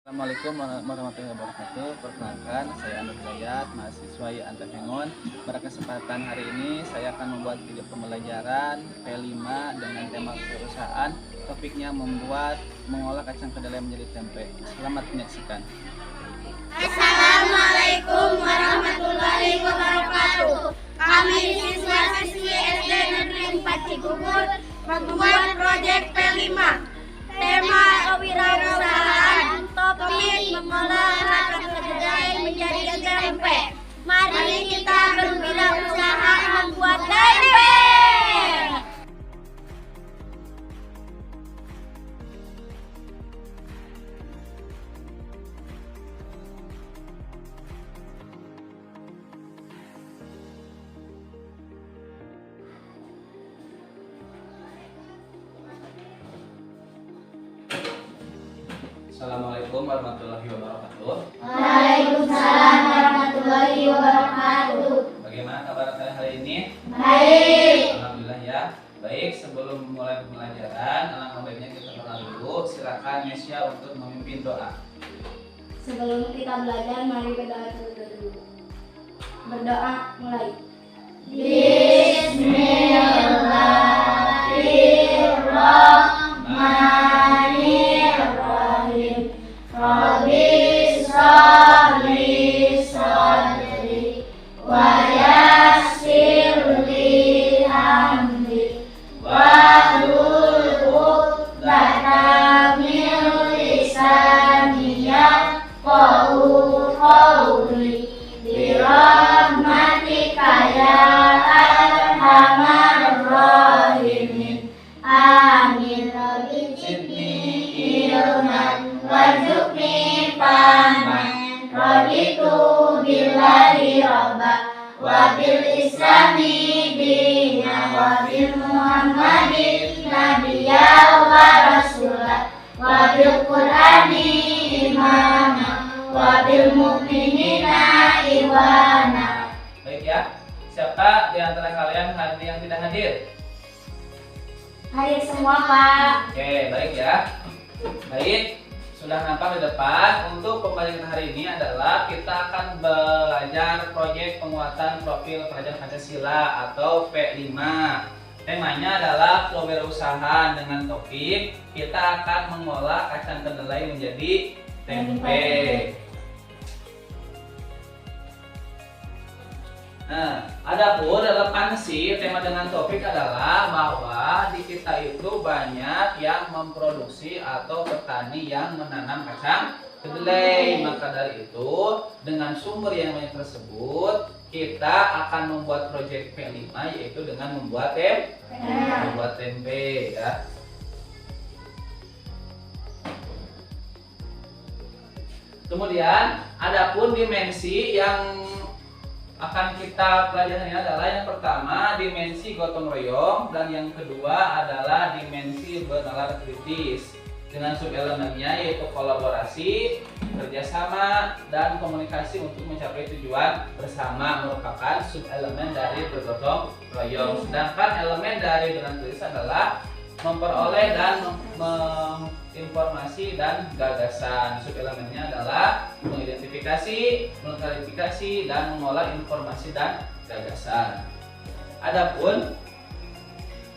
Assalamualaikum warahmatullahi wabarakatuh. Perkenalkan, saya Andra Hidayat, mahasiswa Anta Pengon. Pada kesempatan hari ini saya akan membuat video pembelajaran P5 dengan tema perusahaan. Topiknya mengolah kacang kedelai menjadi tempe. Selamat menyaksikan. Assalamualaikum warahmatullahi wabarakatuh. Kami siswa-siswi SD Negeri 4 Cigugur membuat proyek P5. Tema kewirausahaan, topik mengolah kacang kedelai menjadi tempe. Mari kita berwirausaha membuat tempe. Assalamualaikum warahmatullahi wabarakatuh. Waalaikumsalam warahmatullahi wabarakatuh. Bagaimana kabar kalian hari ini? Baik. Alhamdulillah ya. Baik, sebelum mulai pembelajaran, alangkah baiknya kita kenal dulu. Silakan Nesya untuk memimpin doa. Sebelum kita belajar, mari berdoa terlebih dahulu. Berdoa mulai. Bismillahirrahmanirrahim. Rabbi sholli sholli wa yassir li amri wahlul 'uqdatam min lisani yafqahu qawli birahmatika ya arhamar rahimin. Amin. Rabbi zidni ilman warzuqni fahman. Raditu billahi rabba wa bil islami dina wa bil muhammadin nabiyya wa rasulah wa bil qur'ani imama wa bil mu'minina iwana. Baik ya. Siapa di antara kalian hadir yang tidak hadir? Hadir semua, Pak. Oke, baik ya. Baik, sudah nampak di depan. Untuk pembelajaran hari ini adalah kita akan belajar proyek penguatan profil pelajar Pancasila atau P5. Temanya adalah kewirausahaan dengan topik kita akan mengolah kacang kedelai menjadi tempe. Nah, adapun relevansi tema dengan topik adalah bahwa di kita itu banyak yang memproduksi atau petani yang menanam kacang kedelai. Maka dari itu, dengan sumber yang banyak tersebut, kita akan membuat proyek P5 yaitu dengan membuat tempe ya. Kemudian, adapun dimensi yang akan kita pelajari adalah yang pertama dimensi gotong royong dan yang kedua adalah dimensi bernalar kritis dengan subelemennya yaitu kolaborasi, kerjasama, dan komunikasi untuk mencapai tujuan bersama merupakan subelemen dari bergotong royong. Sedangkan elemen dari bernalar kritis adalah memperoleh dan informasi dan gagasan. Subelemennya adalah mengidentifikasi, mengklarifikasi, dan mengolah informasi dan gagasan. Adapun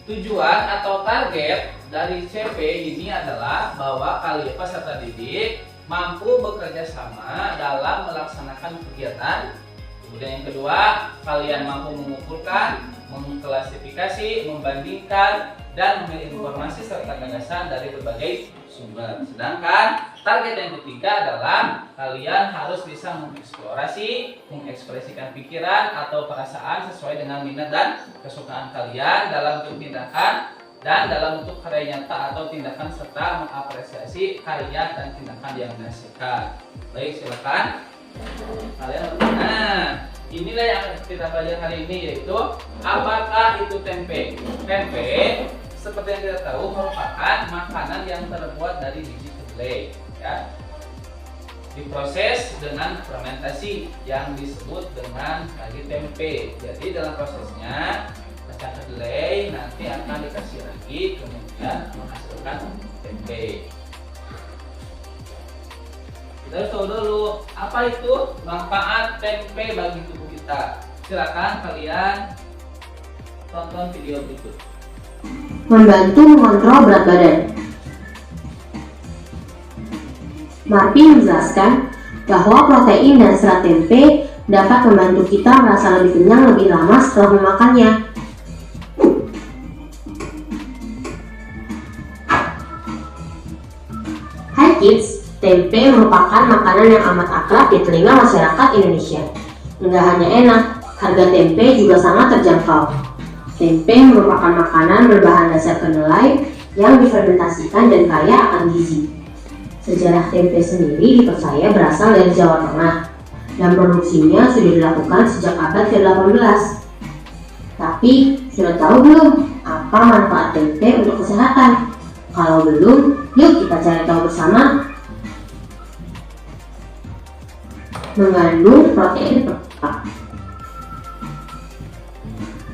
tujuan atau target dari CP ini adalah bahwa kalian peserta didik mampu bekerja sama dalam melaksanakan kegiatan. Kemudian yang kedua, kalian mampu mengumpulkan, mengklasifikasi, membandingkan, dan memilih informasi serta gagasan dari berbagai sumber. Sedangkan target yang ketiga adalah kalian harus bisa mengeksplorasi, mengekspresikan pikiran atau perasaan sesuai dengan minat dan kesukaan kalian dalam bentuk tindakan dan dalam bentuk karya nyata atau tindakan serta mengapresiasi karya dan tindakan yang dihasilkan. Baik, silakan kalian. Nah, inilah yang kita pelajari hari ini, yaitu apakah itu tempe. Tempe seperti yang kita tahu merupakan makanan yang terbuat dari biji kedelai ya. Diproses dengan fermentasi yang disebut dengan ragi tempe. Jadi dalam prosesnya kacang kedelai nanti akan dikasih ragi kemudian menghasilkan tempe. Terus tahu dulu apa itu manfaat tempe bagi tubuh kita. Silakan kalian tonton video berikut. Membantu mengontrol berat badan. Marpi menjelaskan bahwa protein dan serat tempe dapat membantu kita merasa lebih kenyang lebih lama setelah memakannya. Hai kids, tempe merupakan makanan yang amat akrab di telinga masyarakat Indonesia. Enggak hanya enak, harga tempe juga sangat terjangkau. Tempe merupakan makanan berbahan dasar kedelai yang difermentasikan dan kaya akan gizi. Sejarah tempe sendiri dipercaya berasal dari Jawa Tengah dan produksinya sudah dilakukan sejak abad ke-18. Tapi, sudah tahu belum apa manfaat tempe untuk kesehatan? Kalau belum, yuk kita cari tahu bersama. Mengandung protein pekat.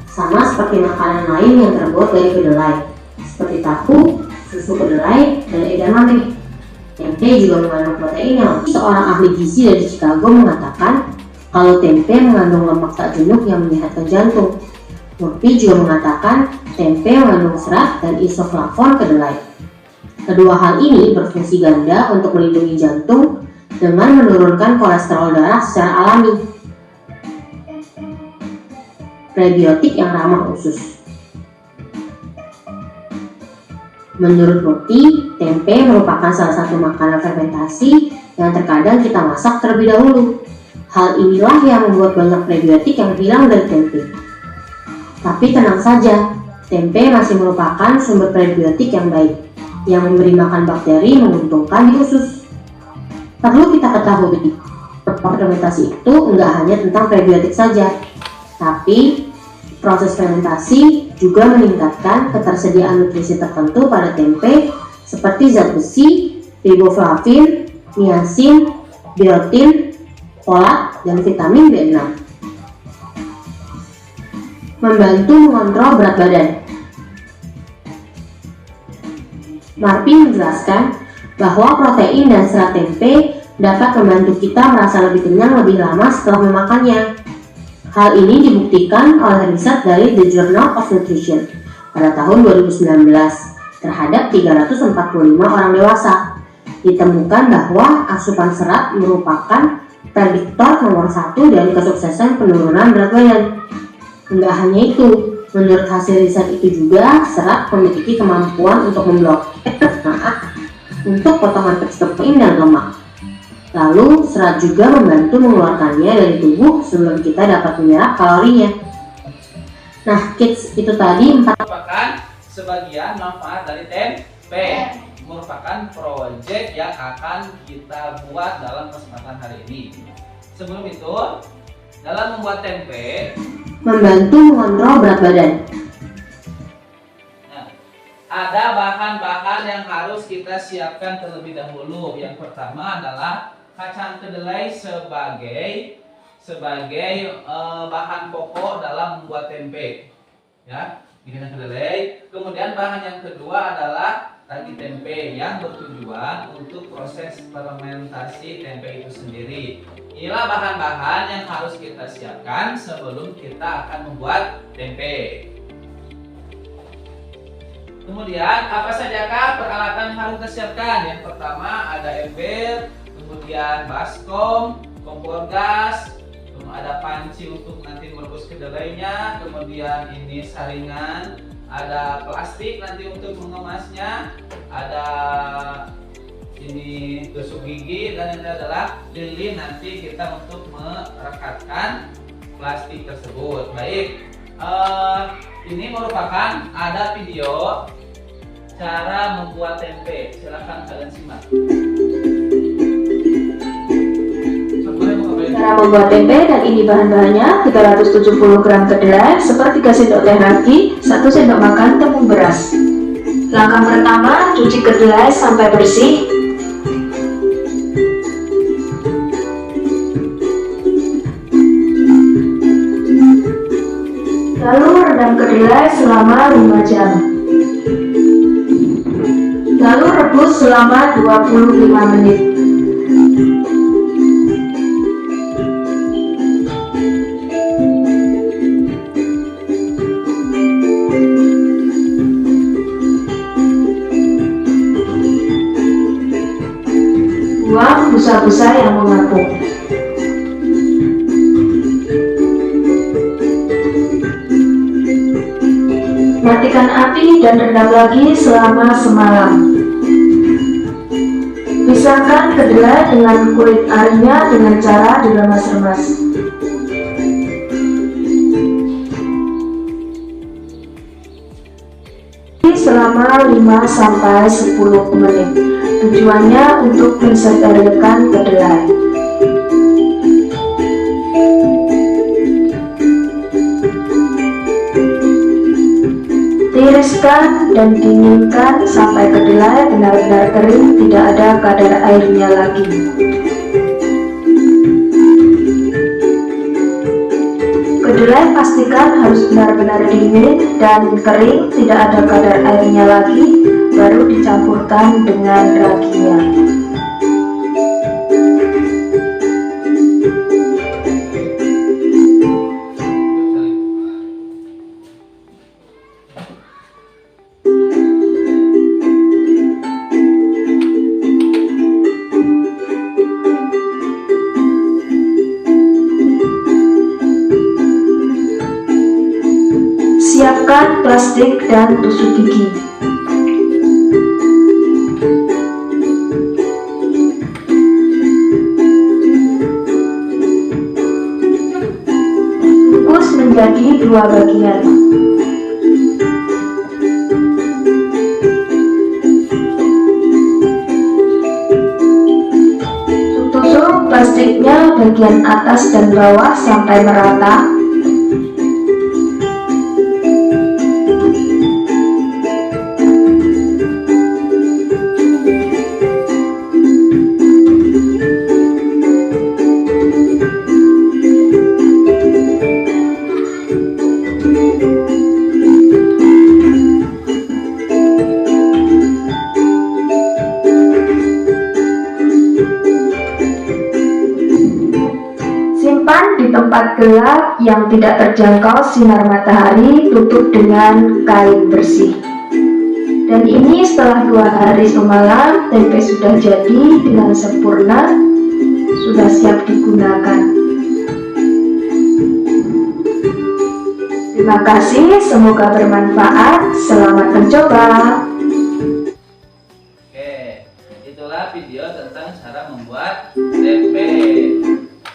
Sama seperti makanan lain yang terbuat dari kedelai, seperti tahu, susu kedelai, dan edamame. Tempe juga mengandung protein yang seorang ahli gizi dari Chicago mengatakan kalau tempe mengandung lemak tak jenuh yang menyehatkan jantung. Murphy juga mengatakan tempe mengandung serat dan isoflavon kedelai. Kedua hal ini berfungsi ganda untuk melindungi jantung dengan menurunkan kolesterol darah secara alami. Prebiotik yang ramah usus. Menurut Murphy, tempe merupakan salah satu makanan fermentasi yang terkadang kita masak terlebih dahulu. Hal inilah yang membuat banyak prebiotik yang hilang dari tempe. Tapi tenang saja, tempe masih merupakan sumber prebiotik yang baik, yang memberi makan bakteri menguntungkan di usus. Perlu kita ketahui, fermentasi itu enggak hanya tentang prebiotik saja, tapi proses fermentasi juga meningkatkan ketersediaan nutrisi tertentu pada tempe seperti zat besi, riboflavin, niacin, biotin, folat, dan vitamin B6. Membantu mengontrol berat badan. Marpy menjelaskan bahwa protein dan serat tempe dapat membantu kita merasa lebih kenyang lebih lama setelah memakannya. Hal ini dibuktikan oleh riset dari The Journal of Nutrition pada tahun 2019 terhadap 345 orang dewasa. Ditemukan bahwa asupan serat merupakan prediktor nomor 1 dari kesuksesan penurunan berat badan. Enggak hanya itu, menurut hasil riset itu juga serat memiliki kemampuan untuk memblokir pencernaan untuk potongan protein dan lemak. Lalu, serat juga membantu mengeluarkannya dari tubuh sebelum kita dapat menyerap kalorinya. Nah, kids, itu tadi 4 Merupakan sebagian manfaat dari tempe. Merupakan proyek yang akan kita buat dalam kesempatan hari ini. Sebelum itu, dalam membuat tempe, membantu mengontrol berat badan. ada bahan-bahan yang harus kita siapkan terlebih dahulu. Yang pertama adalah kacang kedelai sebagai bahan pokok dalam membuat tempe. Ya, ini kacang kedelai. Kemudian bahan yang kedua adalah ragi tempe yang bertujuan untuk proses fermentasi tempe itu sendiri. Inilah bahan-bahan yang harus kita siapkan sebelum kita akan membuat tempe. Kemudian apa sajakah peralatan yang harus kita siapkan? Yang pertama ada ember, kemudian baskom, kompor gas, kemudian ada panci untuk nanti merebus kedelainya, kemudian ini saringan, ada plastik nanti untuk mengemasnya, ada ini tusuk gigi, dan ini adalah lilin nanti kita untuk merekatkan plastik tersebut. Baik, ini merupakan ada video cara membuat tempe. Silahkan kalian simak. Cara membuat tempe, dan ini bahan-bahannya: 370 gram kedelai, sepertiga sendok teh ragi, 1 sendok makan tepung beras. Langkah pertama, cuci kedelai sampai bersih. Lalu rendam kedelai selama 5 jam. Lalu rebus selama 25 menit. Buang busa-busa yang mengapung. Matikan api dan rendam lagi selama semalam. Pisahkan kedelai dengan kulit arinya dengan cara diremas-remas. Selama 5-10 menit. Tujuannya untuk mensterilkan kedelai. Tiriskan dan dinginkan sampai kedelai benar-benar kering, tidak ada kadar airnya lagi. Kedelai pastikan harus benar-benar dingin dan kering, tidak ada kadar airnya lagi, baru dicampurkan dengan raginya. Siapkan plastik dan tusuk gigi. Bungkus menjadi 2 bagian. Tusuk plastiknya bagian atas dan bawah sampai merata. Simpan di tempat gelap yang tidak terjangkau sinar matahari, tutup dengan kain bersih. Dan ini setelah 2 hari semalam, tempe sudah jadi dengan sempurna, sudah siap digunakan. Terima kasih, semoga bermanfaat. Selamat mencoba. Oke, itulah video tentang cara membuat tempe.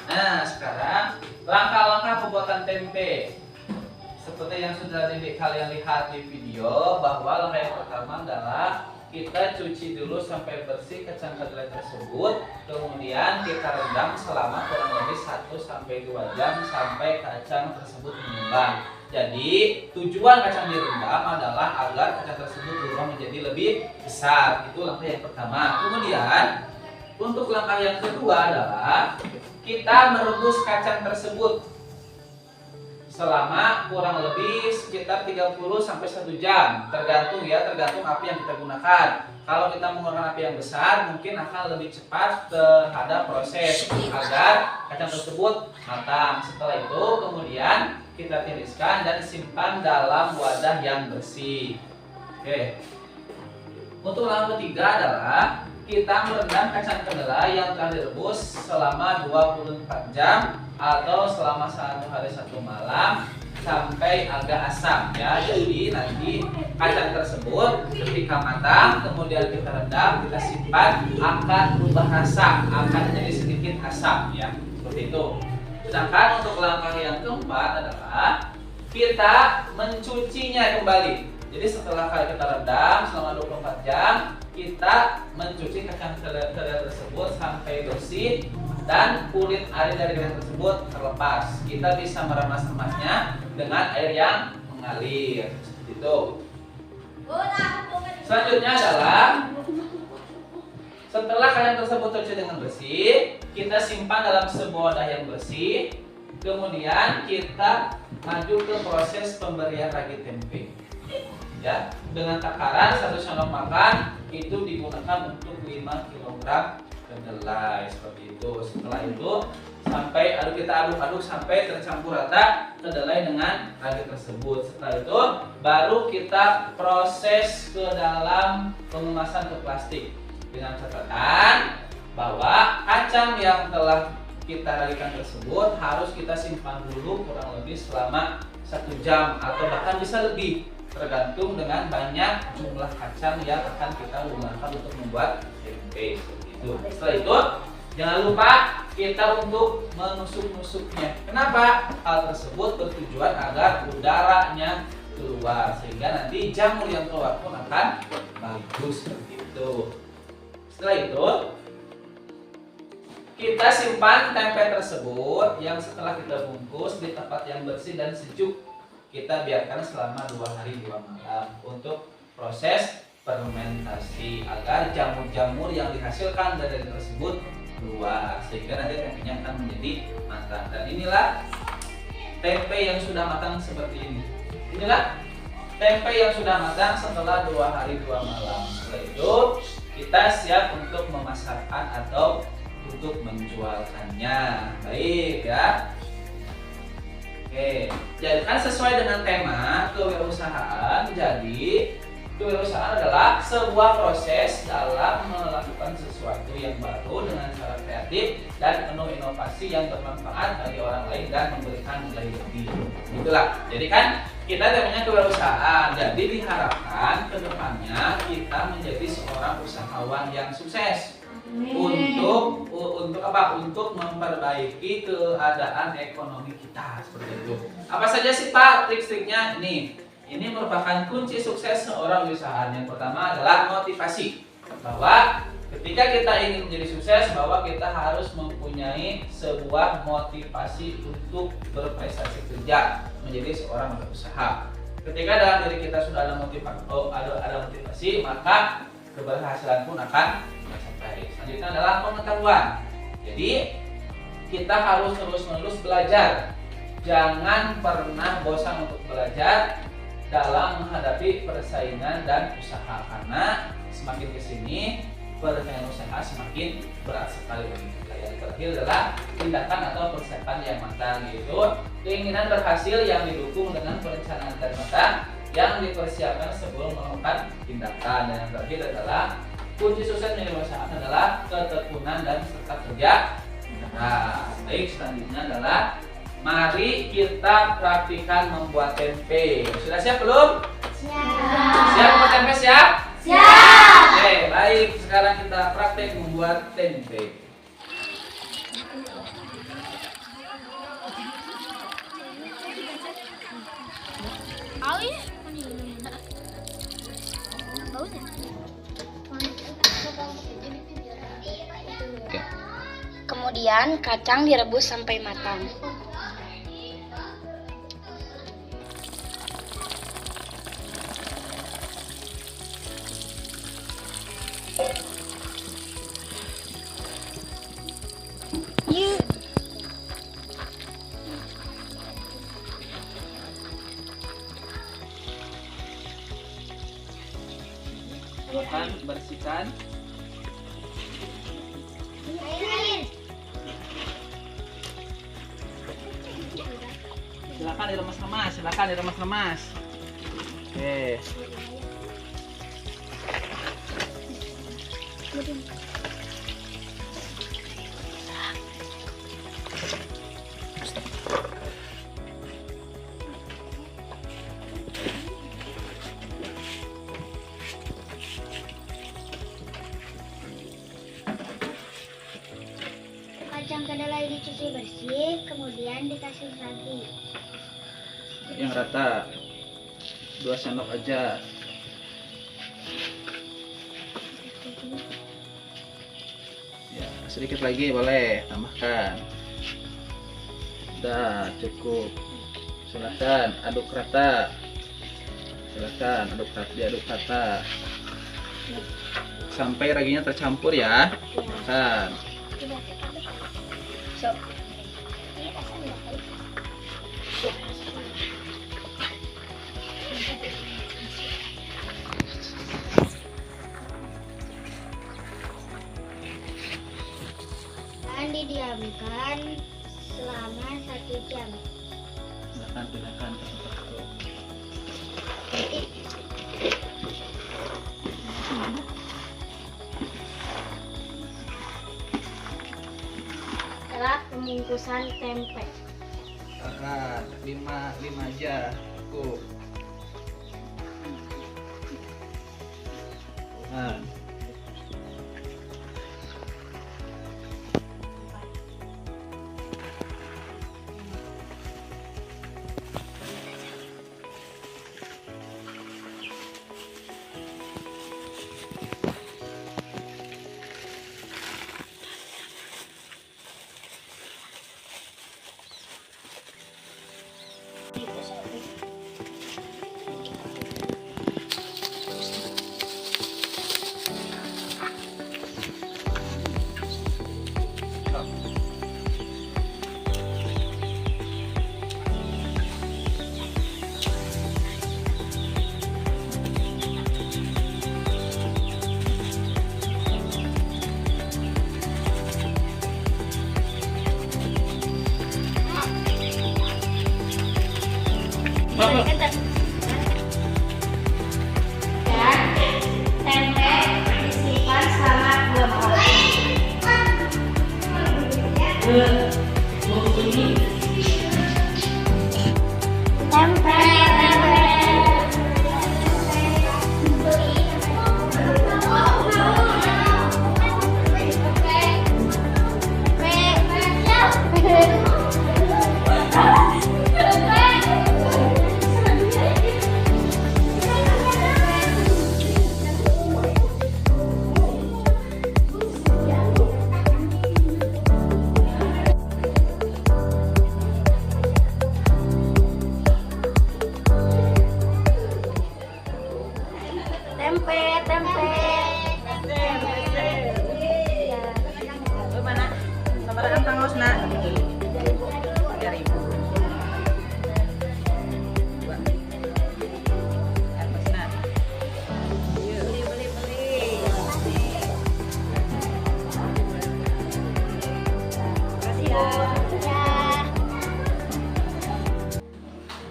Nah, sekarang langkah-langkah pembuatan tempe. Seperti yang sudah kalian lihat di video, bahwa langkah yang pertama adalah kita cuci dulu sampai bersih kacang kedelai tersebut. Kemudian kita rendam selama kurang lebih 1-2 jam sampai kacang tersebut mengembang. Jadi tujuan kacang direndam adalah agar kacang tersebut berubah menjadi lebih besar. Itu langkah yang pertama. Kemudian untuk langkah yang kedua adalah kita merebus kacang tersebut selama kurang lebih sekitar 30-1 jam, tergantung api yang kita gunakan. Kalau kita menggunakan api yang besar, mungkin akan lebih cepat terhadap proses agar kacang tersebut matang. Setelah itu kemudian kita tiriskan dan simpan dalam wadah yang bersih. Oke. Untuk langkah ketiga adalah kita merendam kacang kedelai yang telah direbus selama 24 jam atau selama 1 hari 1 malam sampai agak asam ya. Jadi nanti kacang tersebut ketika matang kemudian kita rendam, kita simpan, akan berubah rasa, akan menjadi sedikit asam ya. Seperti itu. Sedangkan untuk langkah yang keempat adalah kita mencucinya kembali. Jadi setelah kita rendam selama 24 jam, kita mencuci kacang kedelai tersebut sampai bersih dan kulit ari dari kacang tersebut terlepas. Kita bisa meremas-remasnya dengan air yang mengalir. Seperti itu. Selanjutnya adalah setelah kacang tersebut tercuci dengan bersih, kita simpan dalam sebuah wadah yang bersih. Kemudian kita maju ke proses pemberian ragi tempe. Ya, dengan takaran 1 sendok makan itu digunakan untuk 5 kg kedelai seperti itu. Setelah itu sampai kita aduk-aduk sampai tercampur rata kedelai dengan ragi tersebut. Setelah itu baru kita proses ke dalam pengemasan ke plastik dengan catatan bahwa kacang yang telah kita ragikan tersebut harus kita simpan dulu kurang lebih selama 1 jam atau bahkan bisa lebih, tergantung dengan banyak jumlah kacang yang akan kita gunakan untuk membuat tempe. Seperti itu. Setelah itu jangan lupa kita untuk menusuk-nusuknya. Kenapa? Hal tersebut bertujuan agar udaranya keluar sehingga nanti jamur yang keluar pun akan bagus seperti itu. Setelah itu kita simpan tempe tersebut yang setelah kita bungkus di tempat yang bersih dan sejuk. Kita biarkan selama 2 hari 2 malam untuk proses fermentasi agar jamur-jamur yang dihasilkan dari tersebut keluar sehingga nanti tempenya akan menjadi matang. Dan inilah tempe yang sudah matang seperti ini. Inilah tempe yang sudah matang setelah 2 hari 2 malam. Setelah itu kita siap untuk memasarkan atau untuk menjualkannya. Baik ya. Oke, jadi kan sesuai dengan tema kewirausahaan. Jadi kewirausahaan adalah sebuah proses dalam melakukan sesuatu yang baru dengan cara kreatif dan penuh inovasi yang bermanfaat bagi orang lain dan memberikan nilai lebih. Itulah. Jadi kan kita temanya kewirausahaan. Jadi diharapkan kedepannya kita menjadi seorang usahawan yang sukses. Untuk apa? Untuk memperbaiki keadaan ekonomi kita seperti itu. Apa saja sih Pak trik-triknya? Ini merupakan kunci sukses seorang usahawan. Yang pertama adalah motivasi. Bahwa ketika kita ingin menjadi sukses, bahwa kita harus mempunyai sebuah motivasi untuk berprestasi kerja menjadi seorang berusaha. Ketika dalam diri kita sudah ada motivasi, maka keberhasilan pun akan tercapai. Selanjutnya adalah pengetahuan. Jadi kita harus terus-menerus belajar. Jangan pernah bosan untuk belajar dalam menghadapi persaingan dan usaha, karena semakin kesini persaingan usaha semakin berat sekali bagi kita. Yang terakhir adalah tindakan atau persiapan yang matang, yaitu keinginan berhasil yang didukung dengan perencanaan dan matang yang dipersiapkan sebelum melakukan tindakan. Dan yang terakhir adalah kunci sukses menjadi usaha adalah ketekunan dan serta kerja. Nah, baik, selanjutnya adalah mari kita praktikkan membuat tempe. Sudah siap belum? Siap. Siap membuat tempe, siap? Siap. Oke, baik. Sekarang kita praktek membuat tempe. Kemudian kacang direbus sampai matang. Silakan bersihkan. Silakan diremas-remas. Oke. Kacang kedelai dicuci bersih, kemudian dikasih lagi. Yang rata 2 sendok aja. Ya, sedikit lagi boleh tambahkan. Udah cukup. Silakan aduk rata. Diaduk rata sampai raginya tercampur ya. Makan. Dan didiamkan selama 1 jam. Silakan pindahkan ke tempat itu. adalah pembungkusan tempe. Sepakat. 5 aja. Cukup. Nah. Dan tempe disimpan selama 2 malam.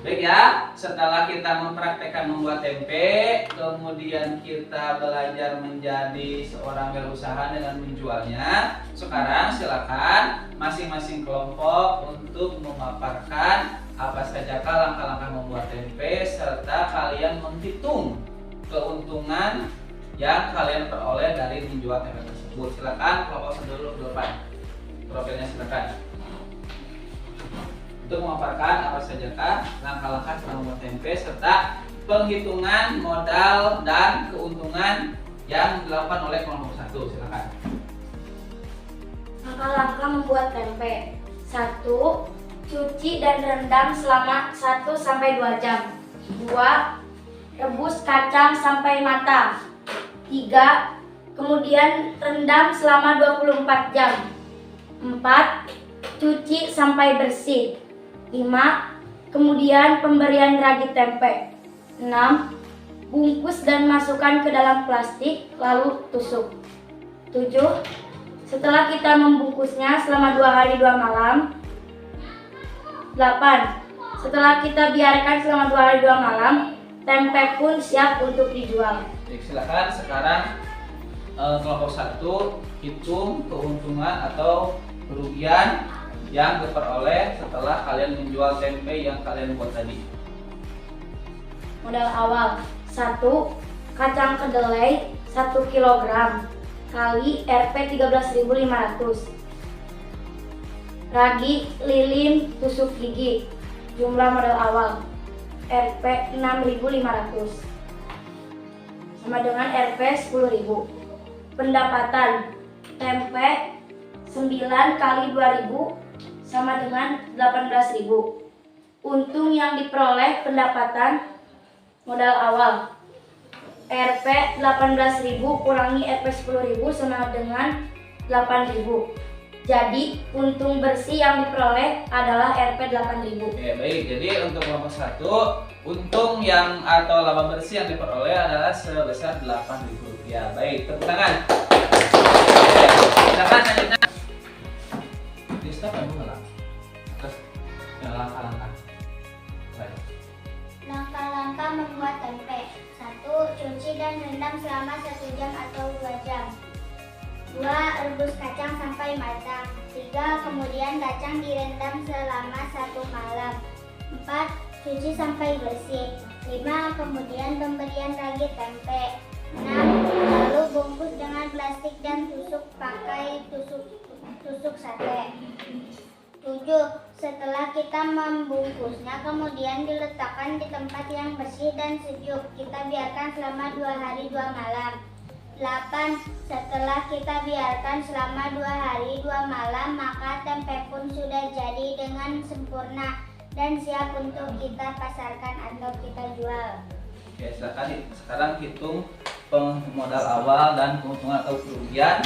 Baik ya, setelah kita mempraktekkan membuat tempe, kemudian kita belajar menjadi seorang wirausaha dengan menjualnya. Sekarang silakan masing-masing kelompok untuk memaparkan apa saja langkah-langkah membuat tempe serta kalian menghitung keuntungan yang kalian peroleh dari menjual tempe tersebut. Silakan kelompok dulu ke depan. Profilnya silakan. Untuk memaparkan apa sajakah langkah-langkah cara membuat tempe serta penghitungan modal dan keuntungan yang dilakukan oleh kelompok 1. Silakan. Langkah-langkah membuat tempe. 1. Cuci dan rendam selama 1-2 jam. 2. Rebus kacang sampai matang. 3. Kemudian rendam selama 24 jam. 4. Cuci sampai bersih. 5. Kemudian pemberian ragi tempe. 6. Bungkus dan masukkan ke dalam plastik lalu tusuk. 7. Setelah kita membungkusnya selama 2 hari 2 malam. 8. Setelah kita biarkan selama 2 hari 2 malam, tempe pun siap untuk dijual. Baik, silakan sekarang kelompok 1 hitung keuntungan atau kerugian yang diperoleh setelah kalian menjual tempe yang kalian buat tadi. Modal awal 1. Kacang kedelai 1 kg kali Rp 13.500. Ragi lilin tusuk gigi. Jumlah modal awal Rp 6.500 sama dengan Rp 10.000. Pendapatan tempe 9 kali 2.000 sama dengan 18.000. Untung yang diperoleh pendapatan modal awal Rp 18.000 kurangi Rp 10.000 sama dengan 8.000. Jadi untung bersih yang diperoleh adalah Rp 8.000. Oke, baik. Jadi untuk kelompok 1, untung yang atau laba bersih yang diperoleh adalah sebesar Rp8.000. Baik, tepuk tangan. Silakan selanjutnya. Di stop kamu ngelak. Terus langkah-langkah. Baik. Langkah-langkah membuat tempe. 1. Cuci dan rendam selama 1 jam atau 2 jam. 2. Rebus kacang sampai matang. 3. 3. Kemudian kacang direndam selama 1 malam. 4. Cuci sampai bersih. 5. Kemudian pemberian ragi tempe. 6. Lalu bungkus dengan plastik dan tusuk pakai tusuk sate. 7. Setelah kita membungkusnya, kemudian diletakkan di tempat yang bersih dan sejuk. Kita biarkan selama 2 hari 2 malam. 8. Setelah kita biarkan selama 2 hari 2 malam, maka tempe pun sudah jadi dengan sempurna dan siap untuk kita pasarkan atau kita jual. Oke, silakan sekarang hitung modal awal dan keuntungan atau kerugian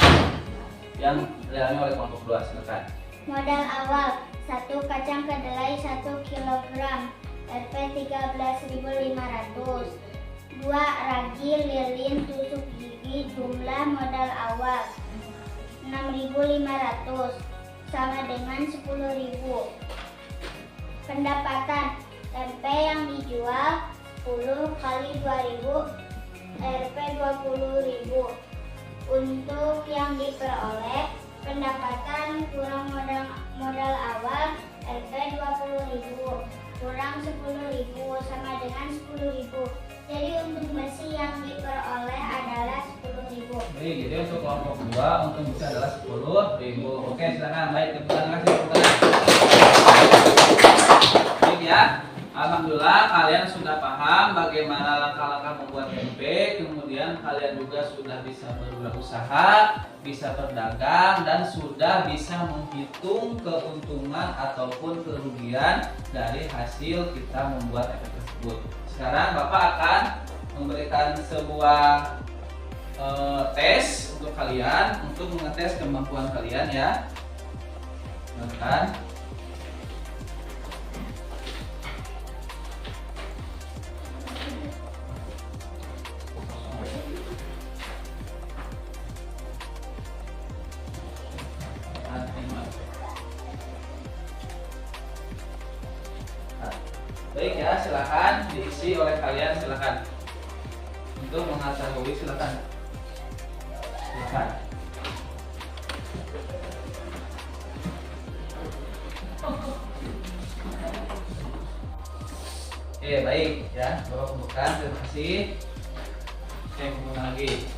yang dialami oleh kelompok 2. Silakan. Modal awal 1 kacang kedelai 1 kg Rp 13.500. 2 ragi lilin tusuk gigi jumlah modal awal 6.500 sama dengan 10.000. Pendapatan tempe yang dijual 10 kali 2.000 Rp 20.000. Untuk yang diperoleh pendapatan kurang modal awal Rp 20.000 kurang 10.000 sama dengan 10.000. Jadi untuk bersih yang diperoleh adalah 10.000. Baik, jadi untuk kelompok 2 untung bersih adalah 10.000. Oke, silakan. Baik, terima kasih. Baik ya. Alhamdulillah kalian sudah paham bagaimana langkah-langkah membuat tempe. Kemudian kalian juga sudah bisa berusaha, bisa berdagang, dan sudah bisa menghitung keuntungan ataupun kerugian dari hasil kita membuat tempe tersebut. Sekarang Bapak akan memberikan sebuah tes untuk kalian untuk mengetes kemampuan kalian ya. Silakan. Baik ya, silakan diisi oleh kalian, silakan. Untuk mengetahui silakan. Silakan. Oke, baik ya. Bapak kumpulkan, terima kasih. Saya kumpulkan lagi.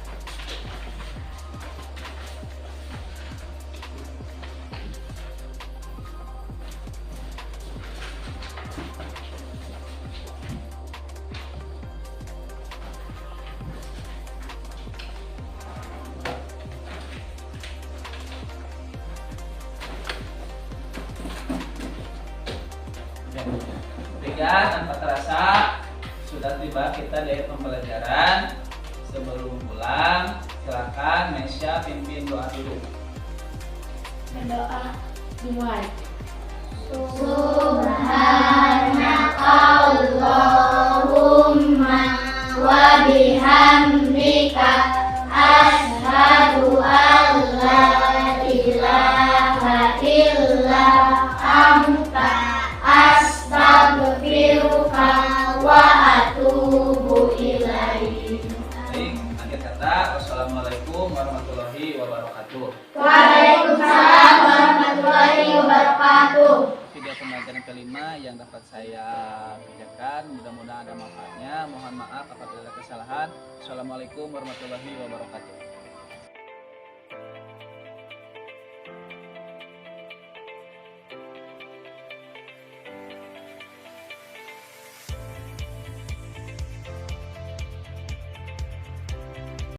Ya, tanpa terasa sudah tiba kita dari pembelajaran. Sebelum pulang, silakan Mesya pimpin doa dulu. Berdoa dimulai. Subhanakallahumma wa bihamdika asyhadu an la ilaha illa anta astaghfiruka wa atubu ilaik. Baik, akhir kata wassalamualaikum warahmatullahi wabarakatuh. Waalaikumsalam warahmatullahi wabarakatuh. Video pembelajaran kelima yang dapat saya kerjakan, mudah-mudahan ada manfaatnya. Mohon maaf apabila ada kesalahan. Assalamualaikum warahmatullahi wabarakatuh.